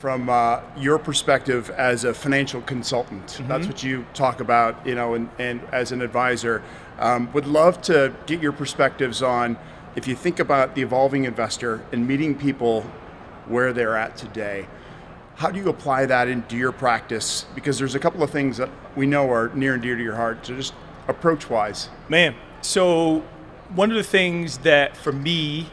From your perspective as a financial consultant. Mm-hmm. That's what you talk about, and as an advisor. Would love to get your perspectives on, if you think about the evolving investor and meeting people where they're at today, how do you apply that into your practice? Because there's a couple of things that we know are near and dear to your heart, so just approach-wise. Man, so one of the things that for me,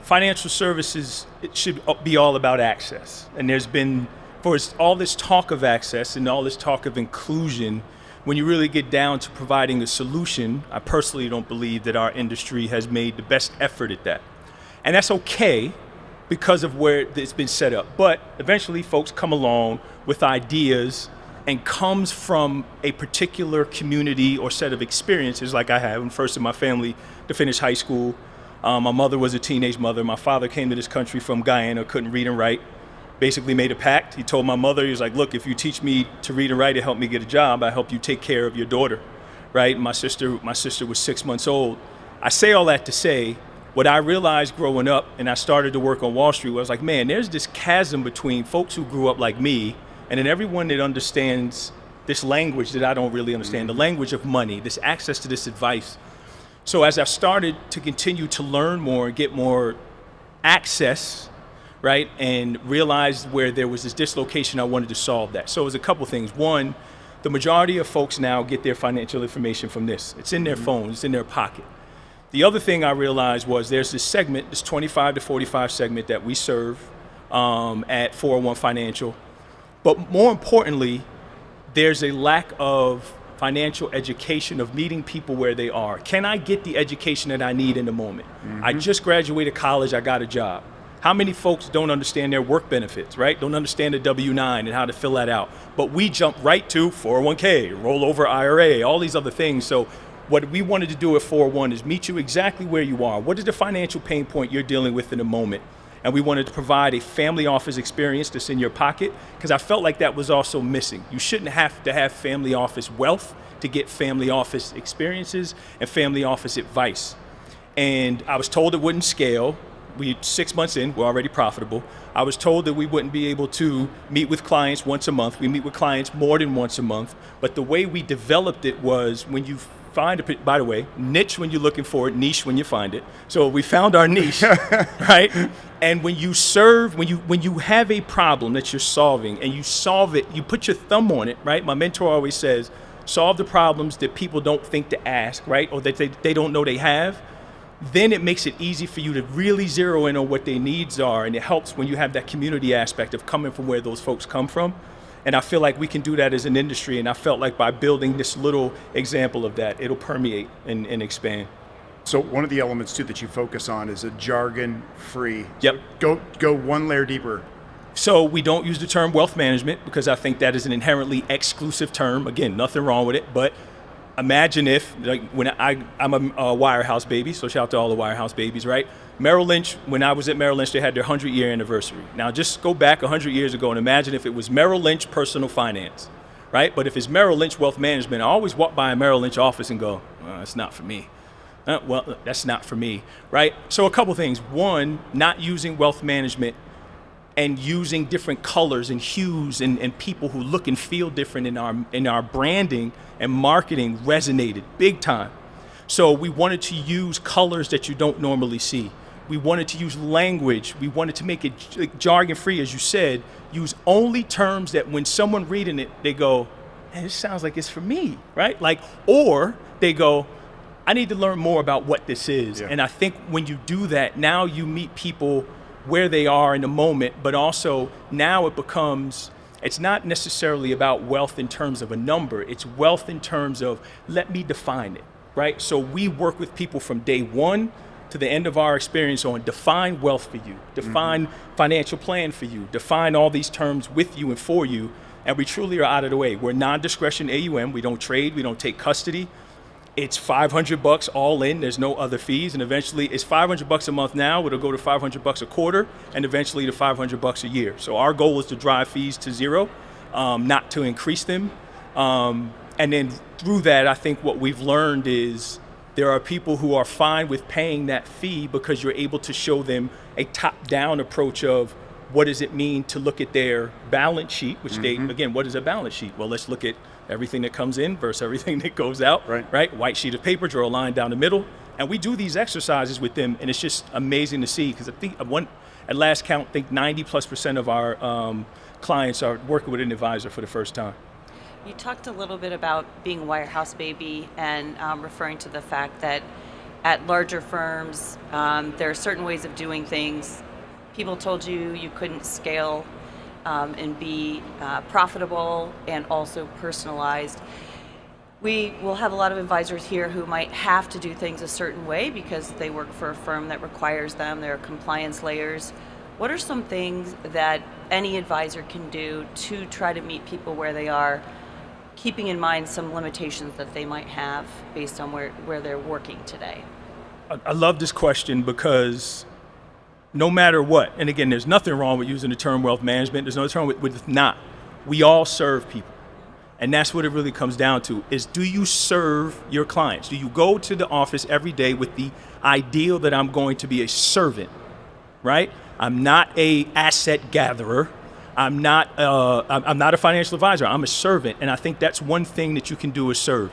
financial services, it should be all about access. And there's been, for all this talk of access and all this talk of inclusion, when you really get down to providing a solution, I personally don't believe that our industry has made the best effort at that. And that's okay because of where it's been set up. But eventually folks come along with ideas and comes from a particular community or set of experiences like I have. I'm first in my family to finish high school. My mother was a teenage mother. My father came to this country from Guyana, couldn't read and write. Basically made a pact. He told my mother, he was like, look, if you teach me to read and write and help me get a job, I help you take care of your daughter, right? My sister was 6 months old. I say all that to say, what I realized growing up, and I started to work on Wall Street, was like, man, there's this chasm between folks who grew up like me and then everyone that understands this language that I don't really understand, the language of money, this access to this advice. So as I started to continue to learn more and get more access, right, and realized where there was this dislocation, I wanted to solve that. So it was a couple things. One, the majority of folks now get their financial information from this. It's in their phone, it's in their pocket. The other thing I realized was there's this segment, this 25 to 45 segment that we serve at 401 Financial. But more importantly, there's a lack of financial education, of meeting people where they are. Can I get the education that I need in the moment? I just graduated college, I got a job. How many folks don't understand their work benefits, right? Don't understand the W-9 and how to fill that out. But we jump right to 401k, rollover IRA, all these other things. So what we wanted to do at 401 is meet you exactly where you are. What is the financial pain point you're dealing with in the moment? And we wanted to provide a family office experience that's in your pocket, because I felt like that was also missing. You shouldn't have to have family office wealth to get family office experiences and family office advice. And I was told it wouldn't scale. 6 months in, we're already profitable. I was told that we wouldn't be able to meet with clients once a month. We meet with clients more than once a month. But the way we developed it was, when you find by the way, niche when you're looking for it, niche when you find it. So we found our niche, right? And when you serve, when you have a problem that you're solving and you solve it, you put your thumb on it, right? My mentor always says, solve the problems that people don't think to ask, right? Or that they don't know they have. Then it makes it easy for you to really zero in on what their needs are. And it helps when you have that community aspect of coming from where those folks come from. And I feel like we can do that as an industry. And I felt like by building this little example of that, it'll permeate and expand. So one of the elements too that you focus on is a jargon-free. Yep. Go one layer deeper. So we don't use the term wealth management because I think that is an inherently exclusive term. Again, nothing wrong with it, but imagine if, like, when I'm a Wirehouse baby, so shout out to all the Wirehouse babies, right? Merrill Lynch, when I was at Merrill Lynch, they had their 100-year anniversary. Now just go back 100 years ago and imagine if it was Merrill Lynch Personal Finance, right? But if it's Merrill Lynch Wealth Management, I always walk by a Merrill Lynch office and go, well, that's not for me. Well, that's not for me, right? So a couple things. One, not using wealth management and using different colors and hues and people who look and feel different in our branding and marketing resonated big time. So we wanted to use colors that you don't normally see. We wanted to use language. We wanted to make it jargon-free, as you said, use only terms that when someone reading it, they go, man, this sounds like it's for me, right? Like, or they go, I need to learn more about what this is. Yeah. And I think when you do that, now you meet people where they are in the moment, but also now it becomes, it's not necessarily about wealth in terms of a number, it's wealth in terms of, let me define it, right? So we work with people from day one to the end of our experience on define wealth for you, define financial plan for you, define all these terms with you and for you, and we truly are out of the way. We're non-discretion AUM, we don't trade, we don't take custody. It's $500 all in, there's no other fees, and eventually it's $500 a month now, it'll go to $500 a quarter, and eventually to $500 a year. So our goal is to drive fees to zero, not to increase them. And then through that, I think what we've learned is there are people who are fine with paying that fee because you're able to show them a top-down approach of what does it mean to look at their balance sheet, which again, what is a balance sheet? Well, let's look at everything that comes in versus everything that goes out, right? White sheet of paper, draw a line down the middle. And we do these exercises with them, and it's just amazing to see, because I think at last count, I think 90+% of our clients are working with an advisor for the first time. You talked a little bit about being a wirehouse baby and referring to the fact that at larger firms, there are certain ways of doing things. People told you couldn't scale and be profitable and also personalized. We will have a lot of advisors here who might have to do things a certain way because they work for a firm that requires them. There are compliance layers. What are some things that any advisor can do to try to meet people where they are, keeping in mind some limitations that they might have based on where they're working today? I love this question because no matter what, and again, there's nothing wrong with using the term wealth management. There's nothing wrong with not. We all serve people. And that's what it really comes down to, is do you serve your clients? Do you go to the office every day with the ideal that I'm going to be a servant, right? I'm not a asset gatherer. I'm not a financial advisor. I'm a servant. And I think that's one thing that you can do is serve.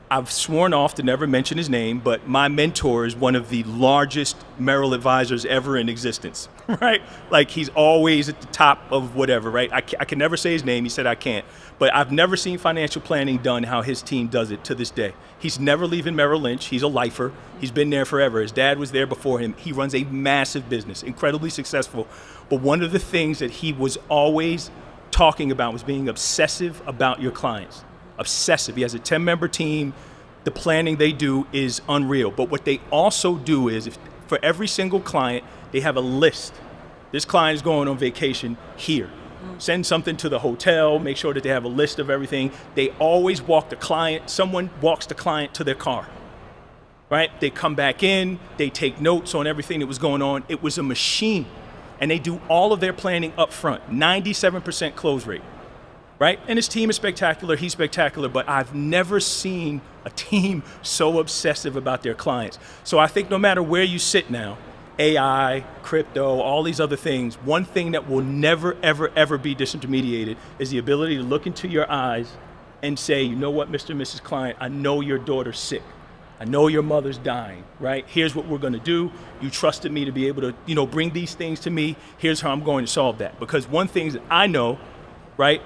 I've sworn off to never mention his name, but my mentor is one of the largest Merrill advisors ever in existence, right? Like, he's always at the top of whatever, right? I can never say his name. He said I can't. But I've never seen financial planning done how his team does it to this day. He's never leaving Merrill Lynch. He's a lifer. He's been there forever. His dad was there before him. He runs a massive business, incredibly successful. But one of the things that he was always talking about was being obsessive about your clients. Obsessive. He has a 10-member team. The planning they do is unreal. But what they also do is, for every single client, they have a list. This client is going on vacation here. Send something to the hotel, make sure that they have a list of everything. They always walk the client, someone walks the client to their car, right? They come back in, they take notes on everything that was going on. It was a machine. And they do all of their planning up front, 97% close rate, right? And his team is spectacular, he's spectacular, but I've never seen a team so obsessive about their clients. So I think no matter where you sit now, AI, crypto, all these other things, one thing that will never, ever, ever be disintermediated is the ability to look into your eyes and say, you know what, Mr. and Mrs. Client, I know your daughter's sick. I know your mother's dying, right? Here's what we're gonna do. You trusted me to be able to, bring these things to me. Here's how I'm going to solve that. Because one thing that I know, right,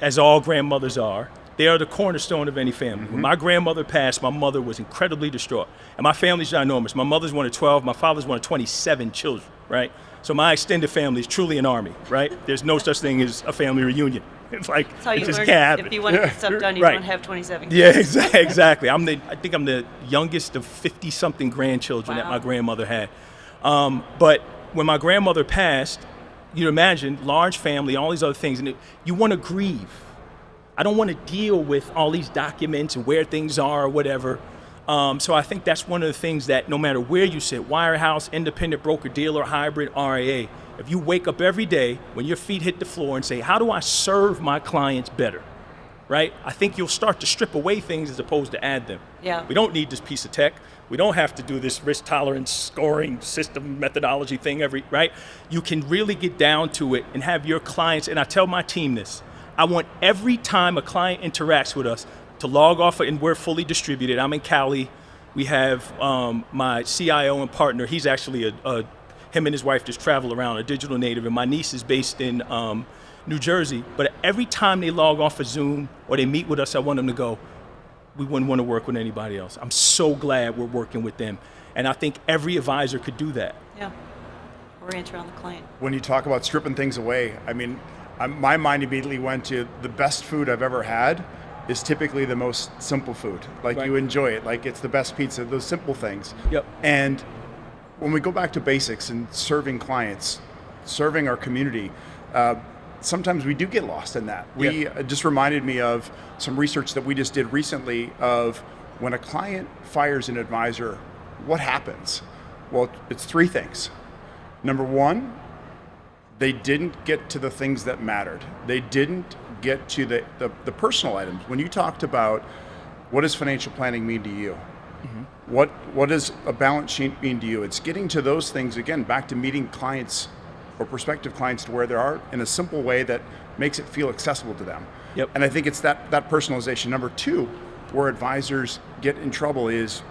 as all grandmothers are, they are the cornerstone of any family. When my grandmother passed, my mother was incredibly distraught. And my family's ginormous. My mother's one of 12, my father's one of 27 children, right? So my extended family is truly an army, right? There's no such thing as a family reunion. It's like, that's how it you just learn can't happen. If you want to get stuff done, you don't have 27 kids. Yeah, exactly. I think I'm the youngest of 50-something grandchildren that my grandmother had. But when my grandmother passed, you imagine, large family, all these other things, and you want to grieve. I don't want to deal with all these documents and where things are or whatever. So I think that's one of the things that no matter where you sit, wirehouse, independent broker, dealer, hybrid, RIA, if you wake up every day when your feet hit the floor and say, how do I serve my clients better, right? I think you'll start to strip away things as opposed to add them. Yeah. We don't need this piece of tech. We don't have to do this risk tolerance scoring system methodology thing right? You can really get down to it and have your clients, and I tell my team this, I want every time a client interacts with us to log off, and we're fully distributed. I'm in Cali. We have my CIO and partner. He's actually him and his wife just travel around, a digital native, and my niece is based in New Jersey. But every time they log off of Zoom or they meet with us, I want them to go, we wouldn't want to work with anybody else. I'm so glad we're working with them. And I think every advisor could do that. Yeah, orient around the client. When you talk about stripping things away, I mean, my mind immediately went to the best food I've ever had is typically the most simple food. Like, you enjoy it, like it's the best pizza, those simple things. Yep. And when we go back to basics and serving clients, serving our community, sometimes we do get lost in that. It just reminded me of some research that we just did recently of when a client fires an advisor, what happens? Well, it's three things. Number one, they didn't get to the things that mattered. They didn't get to the personal items. When you talked about what does financial planning mean to you? What does a balance sheet mean to you? It's getting to those things, again, back to meeting clients or prospective clients to where they are in a simple way that makes it feel accessible to them. Yep. And I think it's that personalization. Number two, where advisors get in trouble is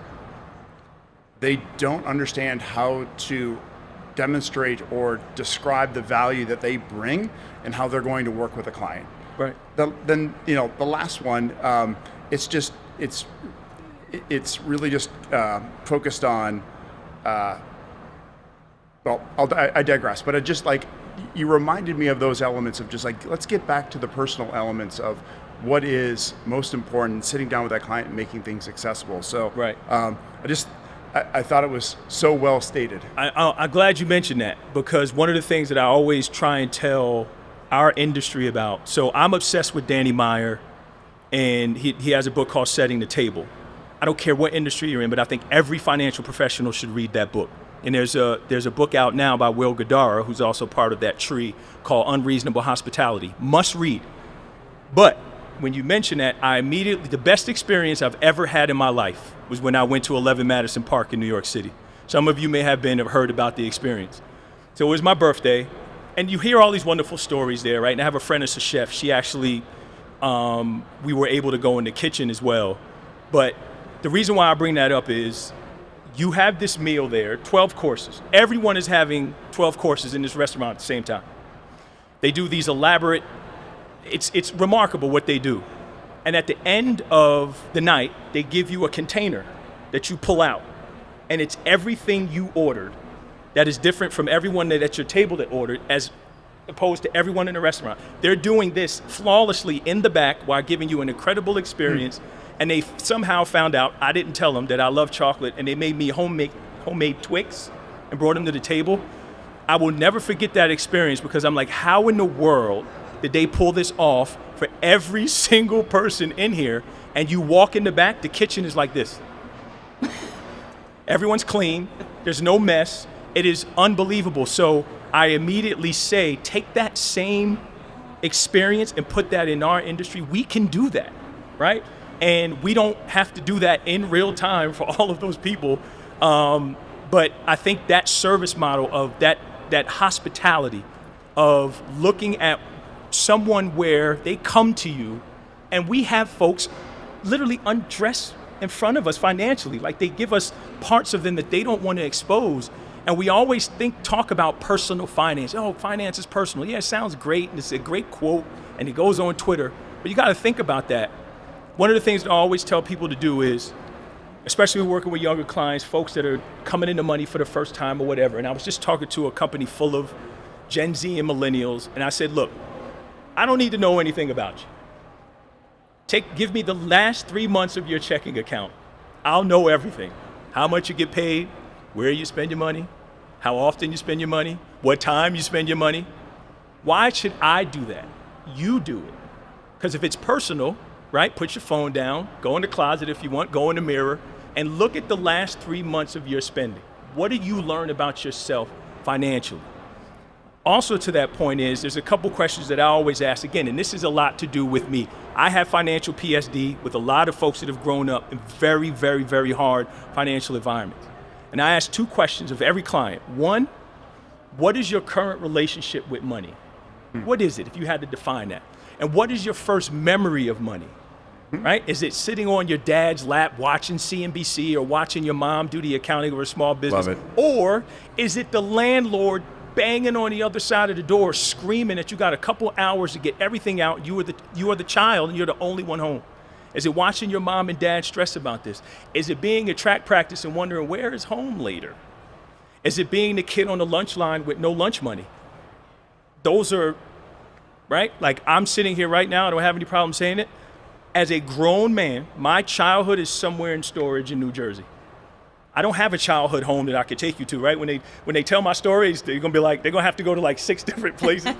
they don't understand how to demonstrate or describe the value that they bring and how they're going to work with a client. Right. Then the last one, it's really just focused on. I digress, but it just like you reminded me of those elements of just like let's get back to the personal elements of what is most important, sitting down with that client and making things accessible. So right. I thought it was so well stated. I'm glad you mentioned that, because one of the things that I always try and tell our industry about, so I'm obsessed with Danny Meyer, and he has a book called Setting the Table. I don't care what industry you're in, but I think every financial professional should read that book. And there's a book out now by Will Guidara, who's also part of that tree, called Unreasonable Hospitality. Must read. But when you mention that, the best experience I've ever had in my life was when I went to 11 Madison Park in New York City. Some of you may have heard about the experience. So it was my birthday, and you hear all these wonderful stories there, right? And I have a friend that's a chef. She actually, we were able to go in the kitchen as well. But the reason why I bring that up is you have this meal there, 12 courses. Everyone is having 12 courses in this restaurant at the same time. They do these elaborate, it's remarkable what they do. And at the end of the night, they give you a container that you pull out. And it's everything you ordered that is different from everyone that at your table that ordered, as opposed to everyone in the restaurant. They're doing this flawlessly in the back while giving you an incredible experience. And they somehow found out, I didn't tell them, that I love chocolate, and they made me homemade Twix and brought them to the table. I will never forget that experience, because I'm like, how in the world did they pull this off for every single person in here? And you walk in the back, the kitchen is like this. Everyone's clean, there's no mess. It is unbelievable. So I immediately say, take that same experience and put that in our industry. We can do that, right? And we don't have to do that in real time for all of those people. But I think that service model of that hospitality, of looking at someone where they come to you, and we have folks literally undress in front of us financially. Like, they give us parts of them that they don't want to expose. And we always talk about personal finance. Oh, finance is personal. Yeah, it sounds great, and it's a great quote, and it goes on Twitter. But you got to think about that. One of the things that I always tell people to do is, especially working with younger clients, folks that are coming into money for the first time or whatever, and I was just talking to a company full of Gen Z and millennials, and I said, look, I don't need to know anything about you. Give me the last 3 months of your checking account. I'll know everything. How much you get paid, where you spend your money, how often you spend your money, what time you spend your money. Why should I do that? You do it. Because if it's personal, right, put your phone down, go in the closet if you want, go in the mirror, and look at the last 3 months of your spending. What did you learn about yourself financially? Also, to that point there's a couple questions that I always ask, again, and this is a lot to do with me. I have financial PSD with a lot of folks that have grown up in very, very, very hard financial environments. And I ask 2 questions of every client. One, what is your current relationship with money? What is it, if you had to define that? And what is your first memory of money? Right? Is it sitting on your dad's lap watching CNBC or watching your mom do the accounting of a small business? Love it. Or is it the landlord banging on the other side of the door, screaming that you got a couple hours to get everything out, you are the child and you're the only one home? Is it watching your mom and dad stress about this? Is it being at track practice and wondering where is home later? Is it being the kid on the lunch line with no lunch money? Those are, right? Like, I'm sitting here right now, I don't have any problem saying it. As a grown man, my childhood is somewhere in storage in New Jersey. I don't have a childhood home that I could take you to, right? When they tell my stories, they're gonna be like, they're gonna have to go to like 6 different places.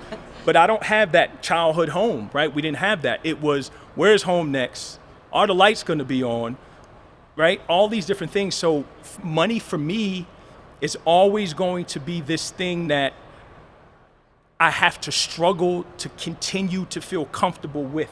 But I don't have that childhood home, right? We didn't have that. It was, where's home next? Are the lights gonna be on? Right? All these different things. So money for me is always going to be this thing that I have to struggle to continue to feel comfortable with.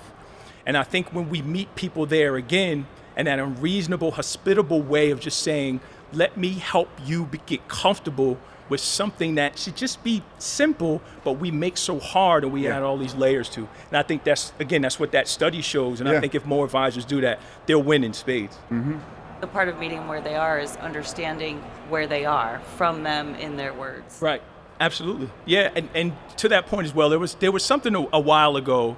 And I think when we meet people there again, and that unreasonable, hospitable way of just saying, let me help you get comfortable with something that should just be simple, but we make so hard and we add all these layers to. And I think that's what that study shows. And I think if more advisors do that, they'll win in spades. Mm-hmm. The part of meeting them where they are is understanding where they are from them in their words. Right. Absolutely. Yeah. And to that point as well, there was something a while ago,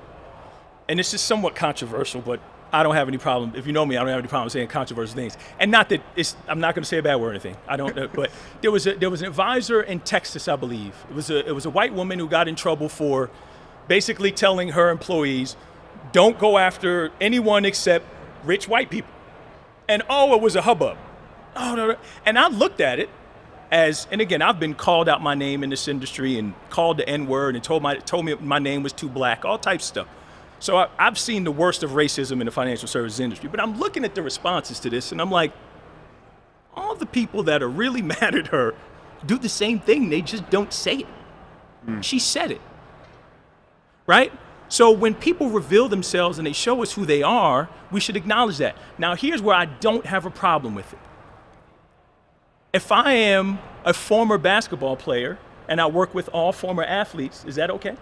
and this is somewhat controversial, but I don't have any problem. If you know me, I don't have any problem saying controversial things. And not that I'm not going to say a bad word or anything. I don't. But there was an advisor in Texas, I believe. It was a white woman who got in trouble for basically telling her employees, "Don't go after anyone except rich white people." And it was a hubbub. Oh no. And I looked at it as, and again, I've been called out my name in this industry and called the N-word and told me my name was too black, all types of stuff. So I've seen the worst of racism in the financial services industry, but I'm looking at the responses to this and I'm like, all the people that are really mad at her do the same thing, they just don't say it. She said it, right? So when people reveal themselves and they show us who they are, we should acknowledge that. Now here's where I don't have a problem with it. If I am a former basketball player and I work with all former athletes, is that okay?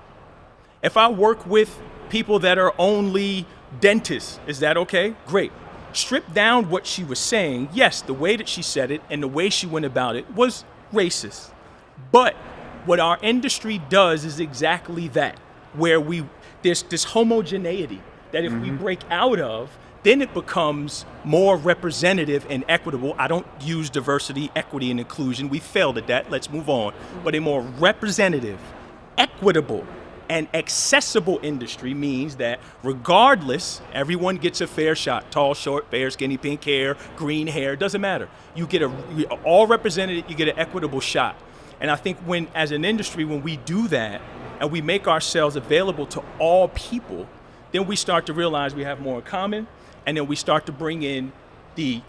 If I work with people that are only dentists, is that okay? Great. Strip down what she was saying. Yes, the way that she said it and the way she went about it was racist. But what our industry does is exactly that, where there's this homogeneity that if we break out of, then it becomes more representative and equitable. I don't use diversity, equity, and inclusion. We failed at that. Let's move on. But a more representative, equitable, and accessible industry means that regardless, everyone gets a fair shot. Tall, short, fair, skinny, pink hair, green hair, doesn't matter. You're all represented, you get an equitable shot. And I think as an industry, when we do that and we make ourselves available to all people, then we start to realize we have more in common, and then we start to bring in the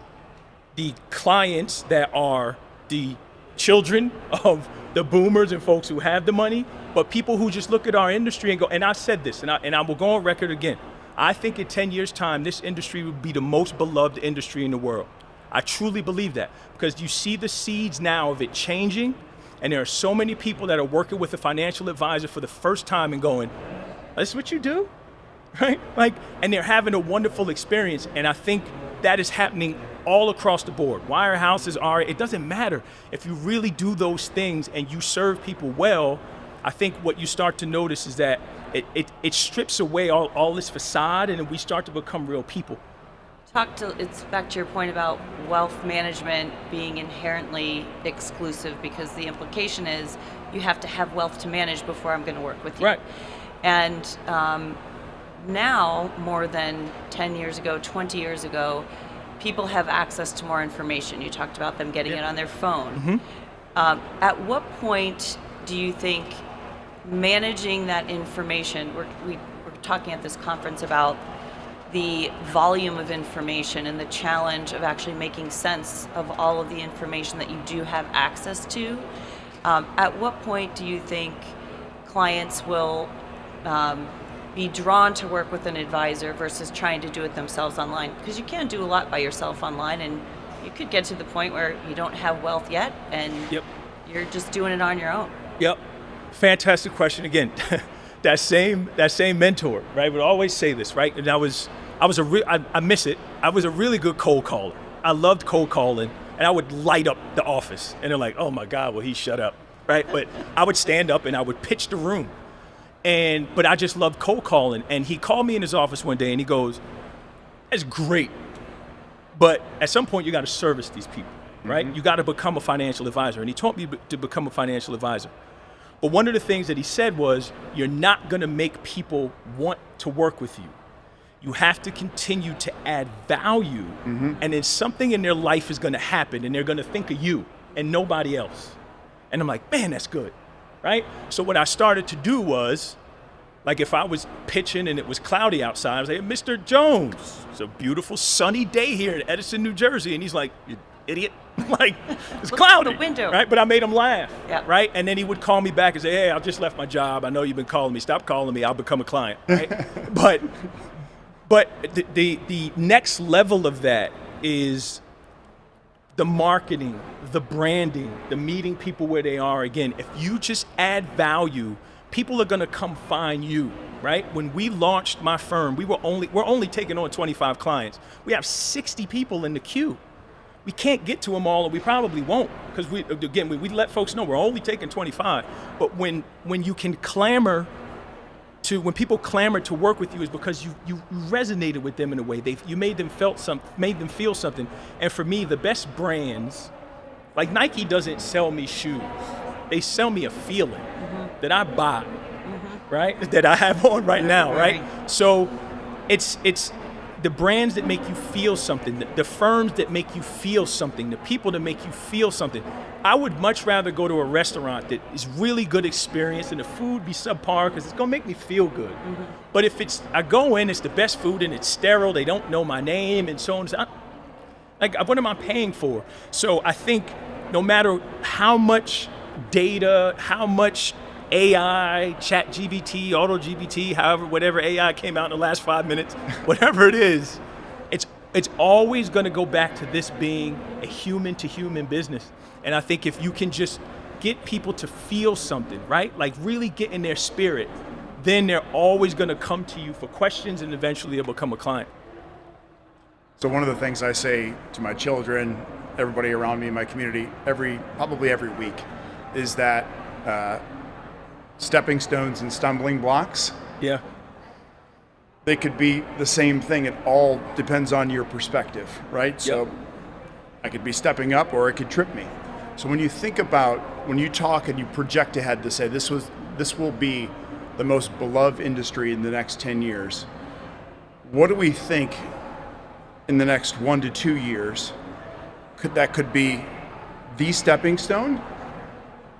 clients that are the children of the boomers and folks who have the money, but people who just look at our industry and go, and I said this, and I will go on record again, I think in 10 years' time, this industry will be the most beloved industry in the world. I truly believe that, because you see the seeds now of it changing, and there are so many people that are working with a financial advisor for the first time and going, "That's what you do?" Right? And they're having a wonderful experience, and I think that is happening all across the board. Wirehouses it doesn't matter. If you really do those things and you serve people well, I think what you start to notice is that it strips away all this facade, and we start to become real people. It's back to your point about wealth management being inherently exclusive, because the implication is you have to have wealth to manage before I'm going to work with you. Right. And now, more than 10 years ago, 20 years ago, people have access to more information. You talked about them getting it on their phone. At what point do you think managing that information, we're talking at this conference about the volume of information and the challenge of actually making sense of all of the information that you do have access to, at what point do you think clients will be drawn to work with an advisor versus trying to do it themselves online? Because you can do a lot by yourself online, and you could get to the point where you don't have wealth yet and you're just doing it on your own. Yep. Fantastic question again. that same mentor, right, would always say this, right? And I miss it. I was a really good cold caller. I loved cold calling, and I would light up the office, and they're like, "Oh my God, will he shut up?" Right? But I would stand up and I would pitch the room. But I just loved cold calling. And he called me in his office one day and he goes, "That's great, but at some point you got to service these people, right? You got to become a financial advisor." And he taught me to become a financial advisor. But one of the things that he said was, you're not going to make people want to work with you. You have to continue to add value, and then something in their life is going to happen, and they're going to think of you and nobody else. And I'm like, man, that's good, right? So what I started to do was, like if I was pitching and it was cloudy outside, I was like, "Mr. Jones, it's a beautiful sunny day here in Edison, New Jersey." And he's like, "You idiot." Like, it's cloudy, the window. right? But I made him laugh, right? And then he would call me back and say, "Hey, I just left my job. I know you've been calling me. Stop calling me. I'll become a client," right? But the next level of that is the marketing, the branding, the meeting people where they are. Again, if you just add value, people are gonna come find you, right? When we launched my firm, we're only taking on 25 clients. We have 60 people in the queue. We can't get to them all, and we probably won't, because we let folks know we're only taking 25. But when you can when people clamor to work with you, is because you resonated with them in a way. You made them feel something. And for me, the best brands, like Nike doesn't sell me shoes. They sell me a feeling that I buy, right? That I have on right now, right? So it's the brands that make you feel something, the firms that make you feel something, the people that make you feel something. I would much rather go to a restaurant that is really good experience and the food be subpar, because it's gonna make me feel good. But if I go in, it's the best food and it's sterile, they don't know my name and so on. Like, what am I paying for? So I think no matter how much data, how much AI, ChatGPT, AutoGPT, whatever AI came out in the last 5 minutes, whatever it is, it's always going to go back to this being a human-to-human business. And I think if you can just get people to feel something, right? Like really get in their spirit, then they're always going to come to you for questions, and eventually they'll become a client. So one of the things I say to my children, everybody around me in my community, probably every week, is that stepping stones and stumbling blocks, they could be the same thing. It all depends on your perspective, right? So I could be stepping up, or it could trip me. So when you think about, when you talk and you project ahead to say this will be the most beloved industry in the next 10 years, what do we think in the next 1 to 2 years that could be the stepping stone,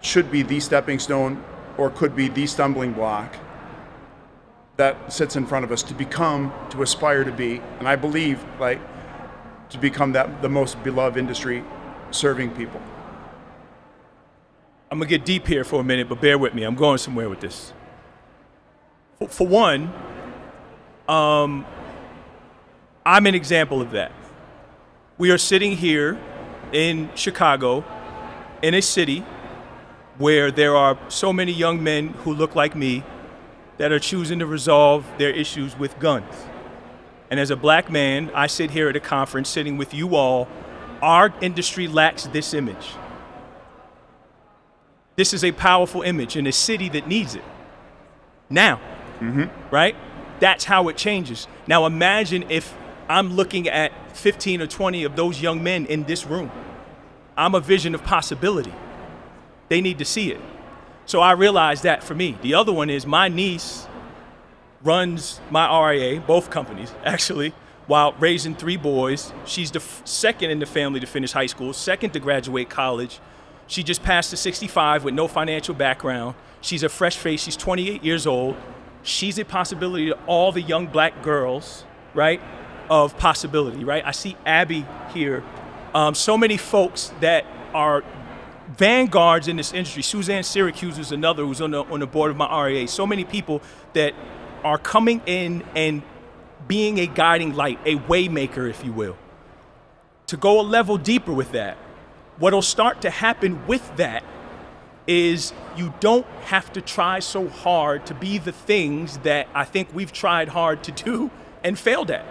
should be the stepping stone, or could be the stumbling block that sits in front of us to aspire to be, and I believe, like, to become the most beloved industry serving people? I'm gonna get deep here for a minute, but bear with me. I'm going somewhere with this. For one, I'm an example of that. We are sitting here in Chicago, in a city where there are so many young men who look like me that are choosing to resolve their issues with guns. And as a black man, I sit here at a conference sitting with you all. Our industry lacks this image. This is a powerful image in a city that needs it now, right? That's how it changes. Now imagine if I'm looking at 15 or 20 of those young men in this room. I'm a vision of possibility. They need to see it. So I realized that for me. The other one is my niece runs my RIA, both companies actually, while raising 3 boys. She's the second in the family to finish high school, second to graduate college. She just passed the 65 with no financial background. She's a fresh face. She's 28 years old. She's a possibility to all the young black girls, right, of possibility, right? I see Abby here. So many folks that are vanguards in this industry. Suzanne Syracuse is another who's on the board of my RIA. So many people that are coming in and being a guiding light, a way maker, if you will. To go a level deeper with that, what'll start to happen with that is you don't have to try so hard to be the things that I think we've tried hard to do and failed at.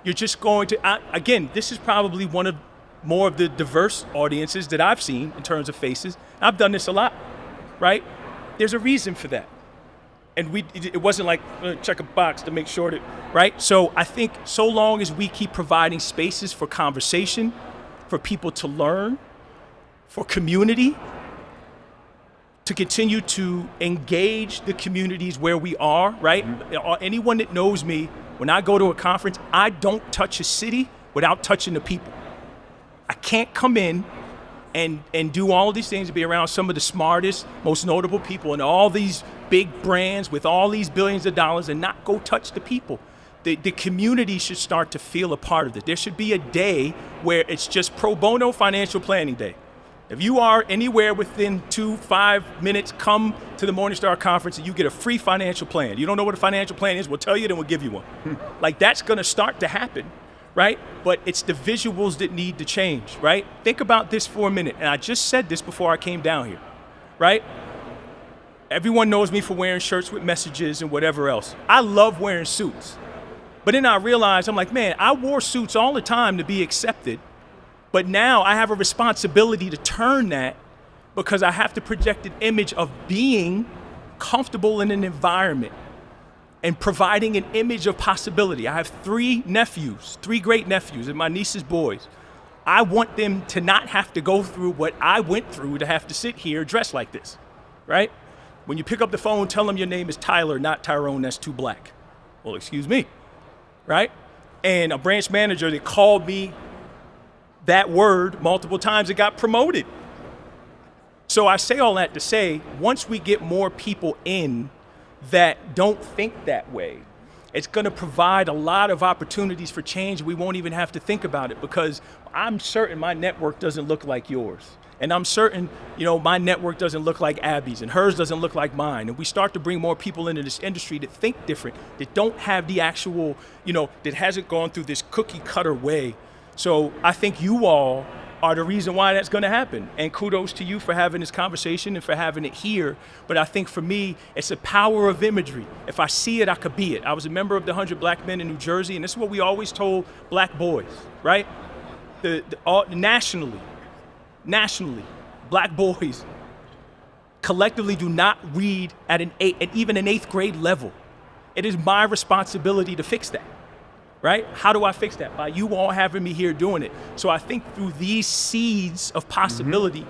You're just going to, again, this is probably one of more of the diverse audiences that I've seen in terms of faces. I've done this a lot, right? There's a reason for that. And it wasn't like check a box to make sure that, right? So I think so long as we keep providing spaces for conversation, for people to learn, for community, to continue to engage the communities where we are, right? Anyone that knows me, when I go to a conference, I don't touch a city without touching the people. I can't come in and do all of these things and be around some of the smartest, most notable people and all these big brands with all these billions of dollars and not go touch the people. The community should start to feel a part of it. There should be a day where it's just pro bono financial planning day. If you are anywhere within 5 minutes, come to the Morningstar conference and you get a free financial plan. You don't know what a financial plan is, we'll tell you, then we'll give you one. Like, that's gonna start to happen, right? But it's the visuals that need to change, right? Think about this for a minute. And I just said this before I came down here, right? Everyone knows me for wearing shirts with messages and whatever else. I love wearing suits. But then I realized, I'm like, man, I wore suits all the time to be accepted. But now I have a responsibility to turn that, because I have to project an image of being comfortable in an environment and providing an image of possibility. I have three great nephews, and my niece's boys. I want them to not have to go through what I went through to have to sit here dressed like this, right? When you pick up the phone, tell them your name is Tyler, not Tyrone, that's too black. Well, excuse me, right? And a branch manager that called me that word multiple times, it got promoted. So I say all that to say, once we get more people in that don't think that way, it's going to provide a lot of opportunities for change. We won't even have to think about it, because I'm certain my network doesn't look like yours. And I'm certain, my network doesn't look like Abby's, and hers doesn't look like mine. And we start to bring more people into this industry that think different, that don't have the actual, that hasn't gone through this cookie cutter way. So I think you all are the reason why that's going to happen. And kudos to you for having this conversation and for having it here. But I think for me, it's a power of imagery. If I see it, I could be it. I was a member of the 100 Black Men in New Jersey, and this is what we always told black boys, right? Nationally, black boys collectively do not read at even an 8th grade level. It is my responsibility to fix that. Right? How do I fix that? By you all having me here doing it. So I think through these seeds of possibility,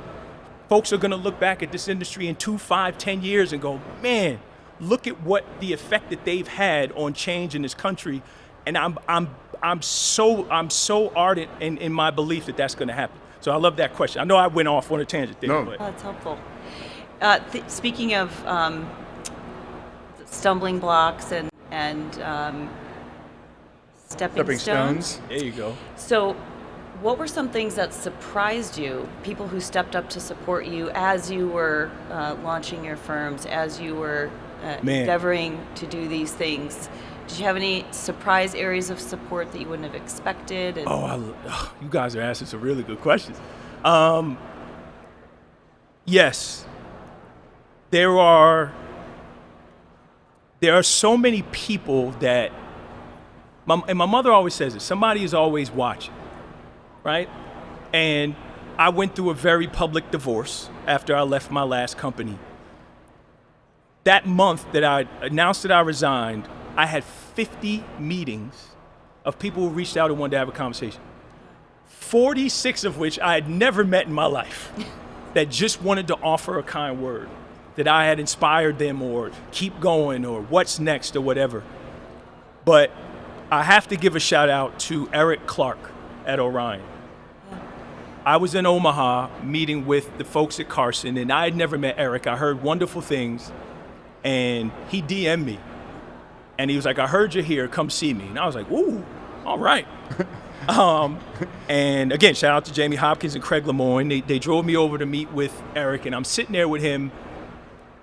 folks are going to look back at this industry in 2, 5, 10 years and go, man, look at what the effect that they've had on change in this country. And I'm so ardent in my belief that that's going to happen. So I love that question. I know I went off on a tangent there. No. But. Oh, that's helpful. Speaking of stumbling blocks and stepping stones. There you go. So what were some things that surprised you, people who stepped up to support you as you were launching your firms, as you were endeavoring to do these things? Did you have any surprise areas of support that you wouldn't have expected? And You guys are asking some really good questions. Yes. There are so many people that and my mother always says it, somebody is always watching, right? And I went through a very public divorce after I left my last company. That month that I announced that I resigned, I had 50 meetings of people who reached out and wanted to have a conversation. 46 of which I had never met in my life that just wanted to offer a kind word, that I had inspired them or keep going or what's next or whatever. But I have to give a shout out to Eric Clark at Orion. I was in Omaha meeting with the folks at Carson, and I had never met Eric. I heard wonderful things, and he DM'd me. And he was like, I heard you're here, come see me. And I was like, ooh, all right. And again, shout out to Jamie Hopkins and Craig Lemoyne. They drove me over to meet with Eric, and I'm sitting there with him,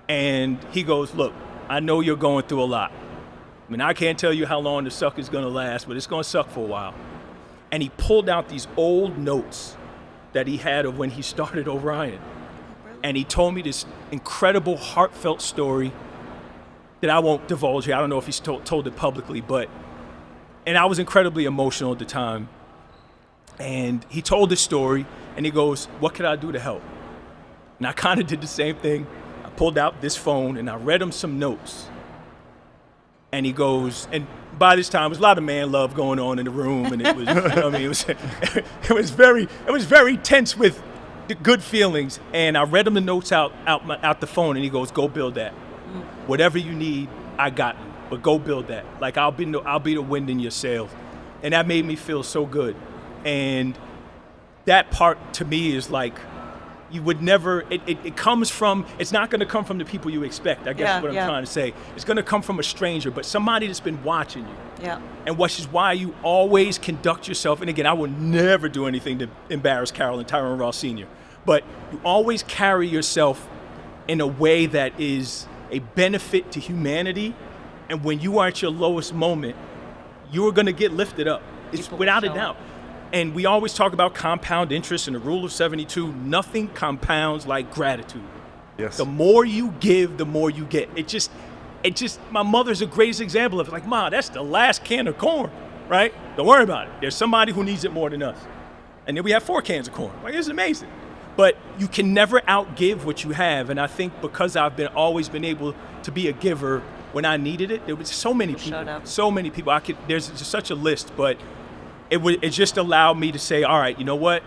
and he goes, look, I know you're going through a lot. I mean, I can't tell you how long the suck is going to last, but it's going to suck for a while. And he pulled out these old notes that he had of when he started Orion. And he told me this incredible, heartfelt story that I won't divulge here. I don't know if he's told it publicly, and I was incredibly emotional at the time. And he told this story, and he goes, what can I do to help? And I kind of did the same thing. I pulled out this phone, and I read him some notes. And he goes, and by this time, there was a lot of man love going on in the room, and it was, it was very tense with the good feelings. And I read him the notes out the phone, and he goes, "Go build that. Whatever you need, I got you. But go build that. Like I'll be the wind in your sails." And that made me feel so good. And that part to me is like, you would never, it comes from, it's not going to come from the people you expect, I guess is what I'm trying to say. It's going to come from a stranger, but somebody that's been watching you. Yeah. And which is why you always conduct yourself, and again, I will never do anything to embarrass Carol and Tyrone Ross Sr., but you always carry yourself in a way that is a benefit to humanity, and when you are at your lowest moment, you are going to get lifted up. It's People without a show doubt. up. And we always talk about compound interest and the rule of 72. Nothing compounds like gratitude. Yes. The more you give, the more you get. My mother's the greatest example of it. Like, Ma, that's the last can of corn, right? Don't worry about it. There's somebody who needs it more than us. And then we have 4 cans of corn. Like, it's amazing. But you can never outgive what you have. And I think because I've always been able to be a giver when I needed it, there was so many people. Showed up. So many people. There's just such a list, but it just allowed me to say, all right, you know what?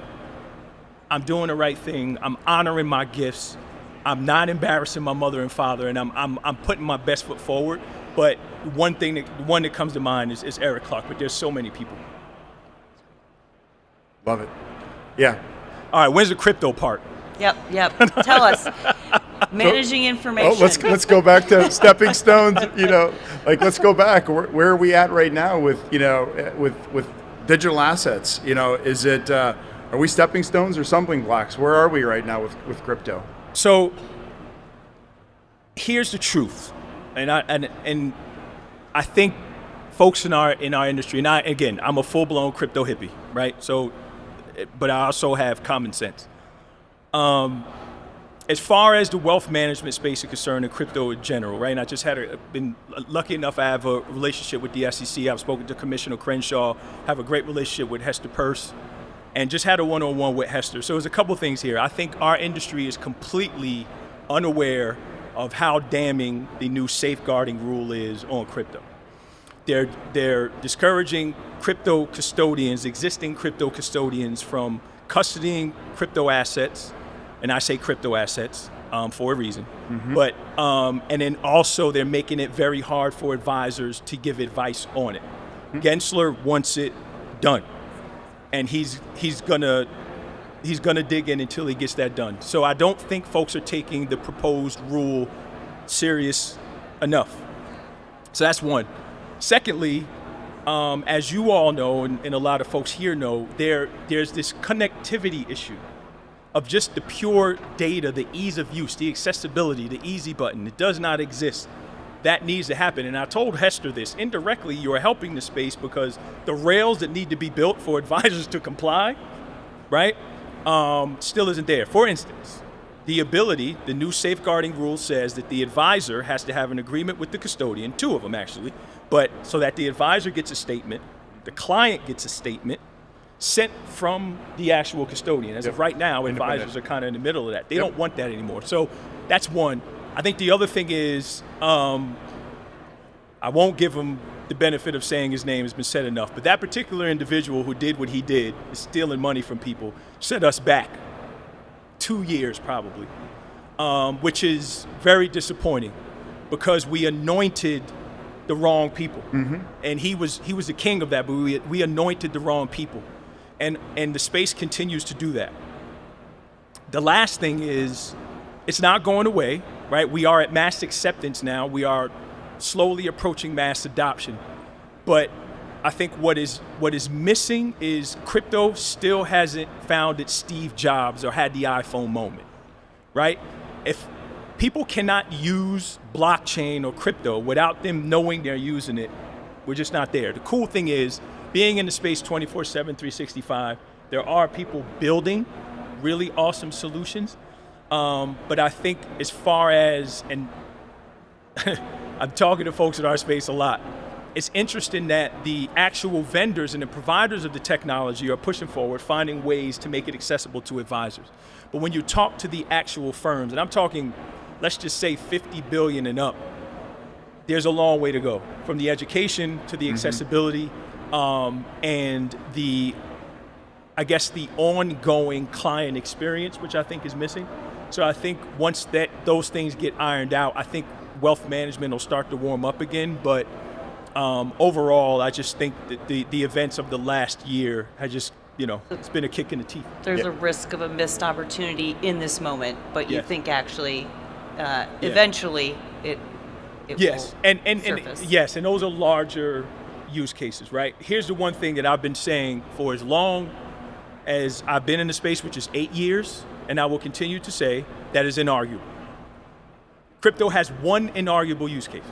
I'm doing the right thing. I'm honoring my gifts. I'm not embarrassing my mother and father, and I'm putting my best foot forward. But one that comes to mind is Eric Clark, but there's so many people. Love it. Yeah. All right, when's the crypto part? Yep. Tell us. Managing information. Oh, let's go back to stepping stones. Let's go back. Where are we at right now with with digital assets? Is it are we stepping stones or stumbling blocks? Where are we right now with crypto? So here's the truth, and I think folks in our industry, and I'm a full-blown crypto hippie, right? So, but I also have common sense. As far as the wealth management space is concerned and crypto in general, right? And I just been lucky enough. I have a relationship with the SEC. I've spoken to Commissioner Crenshaw. Have a great relationship with Hester Peirce, and just had a one-on-one with Hester. So there's a couple things here. I think our industry is completely unaware of how damning the new safeguarding rule is on crypto. They're discouraging crypto custodians, existing crypto custodians, from custodying crypto assets, and I say crypto assets for a reason. Mm-hmm. But and then also they're making it very hard for advisors to give advice on it. Mm-hmm. Gensler wants it done, and he's gonna dig in until he gets that done. So I don't think folks are taking the proposed rule serious enough. So that's one. Secondly, as you all know, and a lot of folks here know, there's this connectivity issue of just the pure data, the ease of use, the accessibility, the easy button. It does not exist. That needs to happen. And I told Hester this. Indirectly, you are helping the space because the rails that need to be built for advisors to comply, right, still isn't there. For instance, the new safeguarding rule says that the advisor has to have an agreement with the custodian, 2 of them actually, but so that the advisor gets a statement, the client gets a statement, sent from the actual custodian. As of right now, advisors are kind of in the middle of that. They don't want that anymore. So that's one. I think the other thing is, I won't give him the benefit of saying his name has been said enough, but that particular individual who did what he did, is stealing money from people, set us back 2 years probably, which is very disappointing because we anointed the wrong people. Mm-hmm. And he was the king of that, but we anointed the wrong people. And the space continues to do that. The last thing is, it's not going away, right? We are at mass acceptance now. We are slowly approaching mass adoption. But I think what is missing is crypto still hasn't found its Steve Jobs or had the iPhone moment, right? If people cannot use blockchain or crypto without them knowing they're using it, we're just not there. The cool thing is, being in the space 24/7, 365, there are people building really awesome solutions. But I think as far as, and I'm talking to folks in our space a lot, it's interesting that the actual vendors and the providers of the technology are pushing forward, finding ways to make it accessible to advisors. But when you talk to the actual firms, and I'm talking, let's just say 50 billion and up, there's a long way to go from the education to the accessibility, and the ongoing client experience, which I think is missing. So I think once those things get ironed out, I think wealth management will start to warm up again. But overall, I just think that the events of the last year have just, it's been a kick in the teeth. There's a risk of a missed opportunity in this moment, but you think actually, eventually it yes, will and surface. Yes, and those are larger use cases, right? Here's the one thing that I've been saying for as long as I've been in the space, which is 8 years, and I will continue to say that is inarguable. Crypto has one inarguable use case,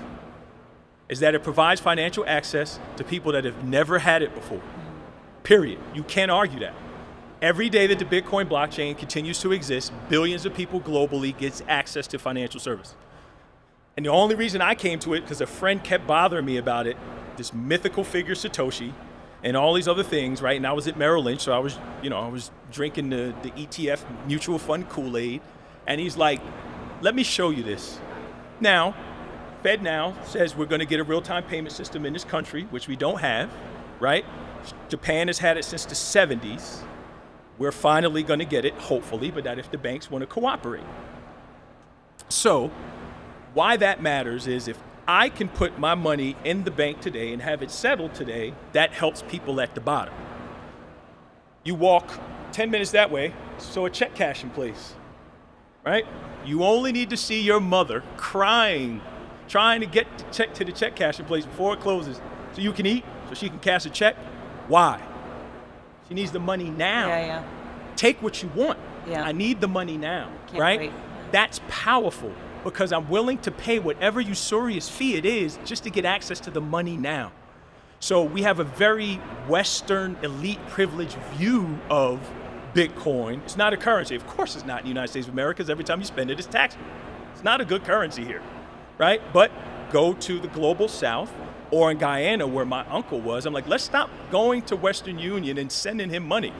is that it provides financial access to people that have never had it before. period. You can't argue that. Every day that the Bitcoin blockchain continues to exist, billions of people globally gets access to financial service. And the only reason I came to it, because a friend kept bothering me about it, this mythical figure Satoshi, and all these other things, right? And I was at Merrill Lynch, so I was drinking the ETF mutual fund Kool-Aid, and he's like, let me show you this. Now, FedNow says we're going to get a real-time payment system in this country, which we don't have, right? Japan has had it since the 70s. We're finally going to get it, hopefully, but that if the banks want to cooperate. So, why that matters is if I can put my money in the bank today and have it settled today, that helps people at the bottom. You walk 10 minutes that way, so a check cash in place, right? You only need to see your mother crying, trying to get to the check cash in place before it closes so you can eat, so she can cash a check. Why? She needs the money now. Yeah. Take what you want. Yeah. I need the money now, Can't right? wait. That's powerful because I'm willing to pay whatever usurious fee it is just to get access to the money now. So we have a very Western elite privileged view of Bitcoin. It's not a currency. Of course it's not in the United States of America because every time you spend it, it's taxable. It's not a good currency here, right? But go to the global south or in Guyana where my uncle was. I'm like, let's stop going to Western Union and sending him money.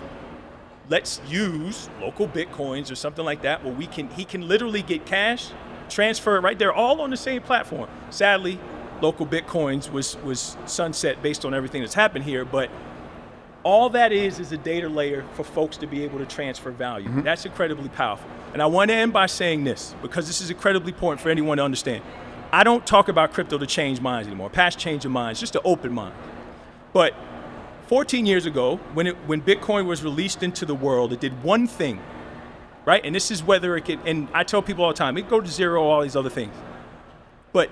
Let's use local Bitcoins or something like that where he can literally get cash, transfer it right there, all on the same platform. Sadly, local Bitcoins was sunset based on everything that's happened here, but all that is a data layer for folks to be able to transfer value. Mm-hmm. That's incredibly powerful. And I want to end by saying this, because this is incredibly important for anyone to understand. I don't talk about crypto to change minds anymore, past change of minds, just to open mind. But 14 years ago, when Bitcoin was released into the world, it did one thing, right? And this is whether it can, and I tell people all the time, it can go to zero, all these other things. But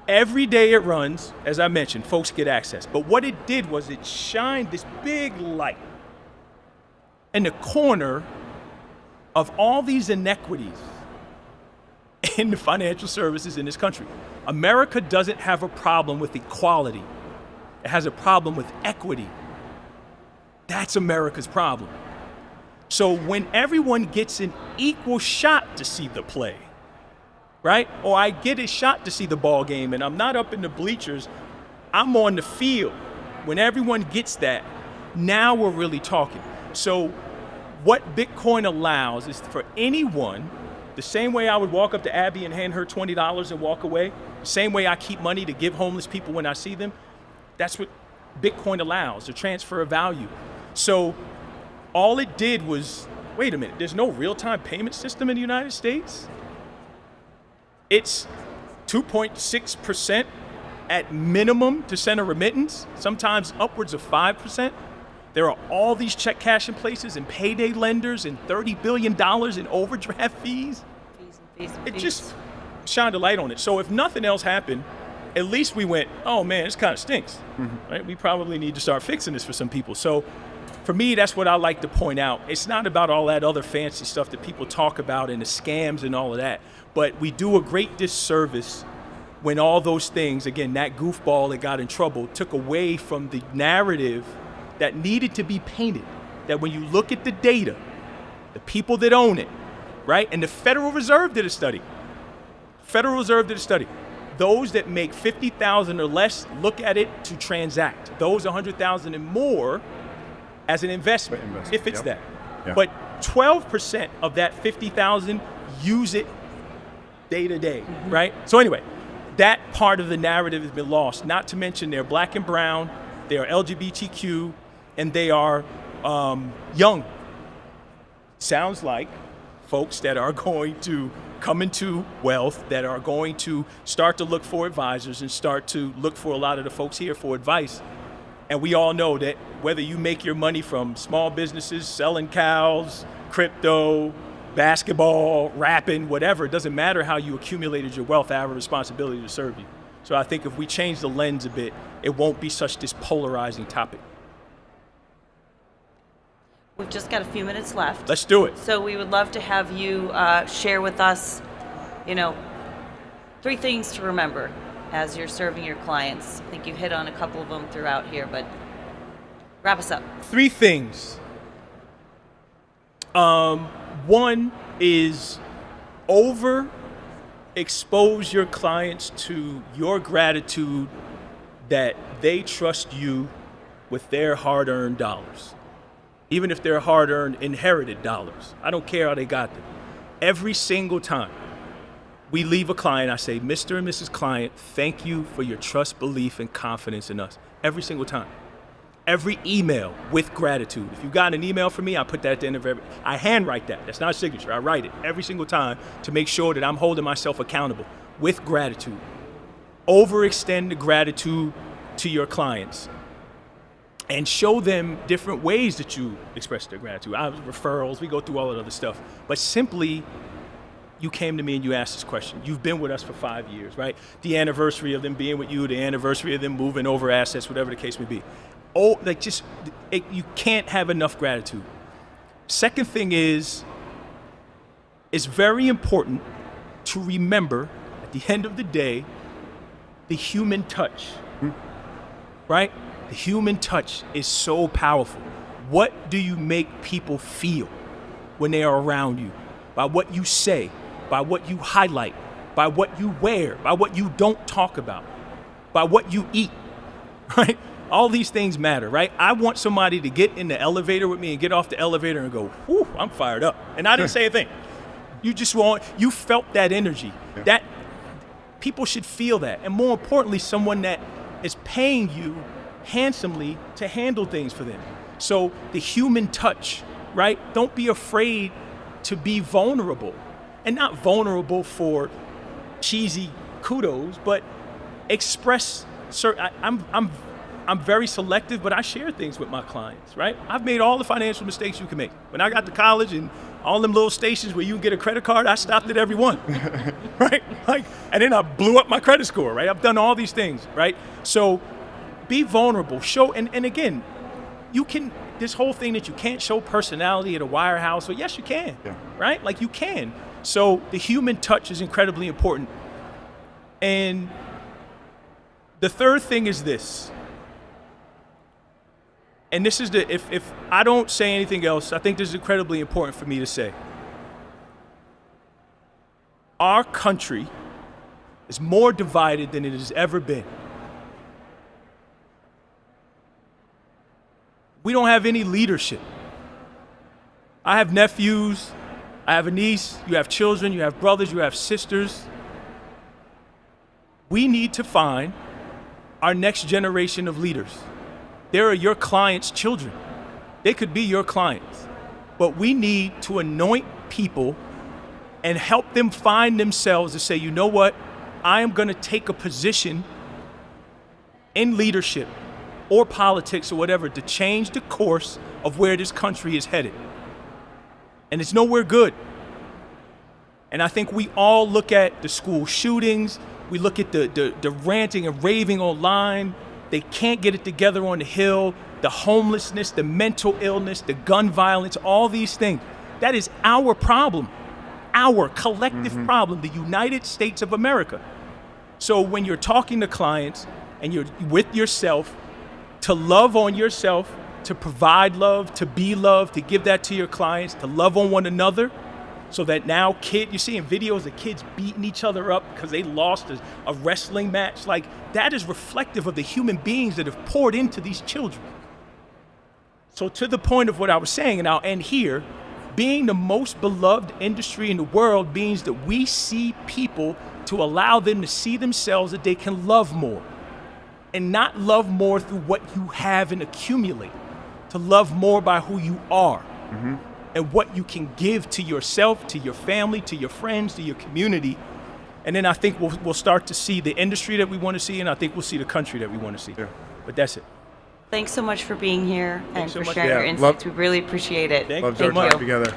every day it runs, as I mentioned, folks get access. But what it did was it shined this big light in the corner of all these inequities in the financial services in this country. America doesn't have a problem with equality. It has a problem with equity. That's America's problem. So when everyone gets an equal shot to see the play, right? Or I get a shot to see the ball game and I'm not up in the bleachers, I'm on the field. When everyone gets that, now we're really talking. So what Bitcoin allows is for anyone, the same way I would walk up to Abby and hand her $20 and walk away, the same way I keep money to give homeless people when I see them, that's what Bitcoin allows, the transfer of value. So all it did was, wait a minute, there's no real-time payment system in the United States? It's 2.6% at minimum to send a remittance, sometimes upwards of 5%. There are all these check cashing places and payday lenders and $30 billion in overdraft fees. It just shined a light on it. So if nothing else happened, at least we went, oh man, this kind of stinks, right? We probably need to start fixing this for some people. So for me, that's what I like to point out. It's not about all that other fancy stuff that people talk about and the scams and all of that, but we do a great disservice when all those things, again, that goofball that got in trouble took away from the narrative that needed to be painted, that when you look at the data, the people that own it, right? And the Federal Reserve did a study. Those that make $50,000 or less look at it to transact. Those $100,000 and more as an investment, if it's that. Yeah. But 12% of that $50,000 use it day to day, right? So anyway, that part of the narrative has been lost. Not to mention they're black and brown, they are LGBTQ, and they are young. Sounds like folks that are going to come into wealth, that are going to start to look for advisors and start to look for a lot of the folks here for advice. And we all know that whether you make your money from small businesses, selling cows, crypto, basketball, rapping, whatever, it doesn't matter how you accumulated your wealth, I have a responsibility to serve you. So I think if we change the lens a bit, it won't be such this polarizing topic. We've just got a few minutes left. Let's do it. So we would love to have you share with us, 3 things to remember as you're serving your clients. I think you hit on a couple of them throughout here, but Wrap us up. 3 things. One is expose your clients to your gratitude that they trust you with their hard-earned dollars. Even if they're hard-earned inherited dollars. I don't care how they got them. Every single time we leave a client, I say, Mr. and Mrs. Client, thank you for your trust, belief, and confidence in us. Every single time. Every email with gratitude. If you got an email from me, I put that at the end of I handwrite that. That's not a signature. I write it every single time to make sure that I'm holding myself accountable with gratitude. Overextend the gratitude to your clients and show them different ways that you express their gratitude. Referrals, we go through all that other stuff. But simply, you came to me and you asked this question. You've been with us for 5 years, right? The anniversary of them being with you, the anniversary of them moving over assets, whatever the case may be. You can't have enough gratitude. Second thing is, it's very important to remember at the end of the day, the human touch, right? The human touch is so powerful. What do you make people feel when they are around you? By what you say, by what you highlight, by what you wear, by what you don't talk about, by what you eat, right? All these things matter, right? I want somebody to get in the elevator with me and get off the elevator and go, whew, I'm fired up. And I didn't say a thing. You felt that energy. Yeah. That people should feel that. And more importantly, someone that is paying you handsomely to handle things for them. So the human touch, right? Don't be afraid to be vulnerable. And not vulnerable for cheesy kudos, but express certain, I'm very selective, but I share things with my clients, right? I've made all the financial mistakes you can make. When I got to college and all them little stations where you can get a credit card, I stopped at every one, right? And then I blew up my credit score, right? I've done all these things, right? So be vulnerable, show, and again, you can, this whole thing that you can't show personality at a wirehouse, well, yes, you can, right? Like you can. So the human touch is incredibly important. And the third thing is this. And this is if I don't say anything else, I think this is incredibly important for me to say. Our country is more divided than it has ever been. We don't have any leadership. I have nephews, I have a niece, you have children, you have brothers, you have sisters. We need to find our next generation of leaders. They are your clients' children. They could be your clients. But we need to anoint people and help them find themselves to say, you know what? I am going to take a position in leadership or politics or whatever to change the course of where this country is headed. And it's nowhere good. And I think we all look at the school shootings, we look at the ranting and raving online. They can't get it together on the Hill, the homelessness, the mental illness, the gun violence, all these things. That is our problem, our collective problem, the United States of America. So when you're talking to clients and you're with yourself, to love on yourself, to provide love, to be loved, to give that to your clients, to love on one another, so that now you're seeing videos of kids beating each other up because they lost a wrestling match. Like, that is reflective of the human beings that have poured into these children. So to the point of what I was saying, and I'll end here, being the most beloved industry in the world means that we see people to allow them to see themselves that they can love more. And not love more through what you have and accumulate. To love more by who you are. And what you can give to yourself, to your family, to your friends, to your community. And then I think we'll start to see the industry that we want to see, and I think we'll see the country that we want to see. Yeah. But that's it. Thanks so much for being here and for sharing Yeah, your insights. We really appreciate it. Loved our time together.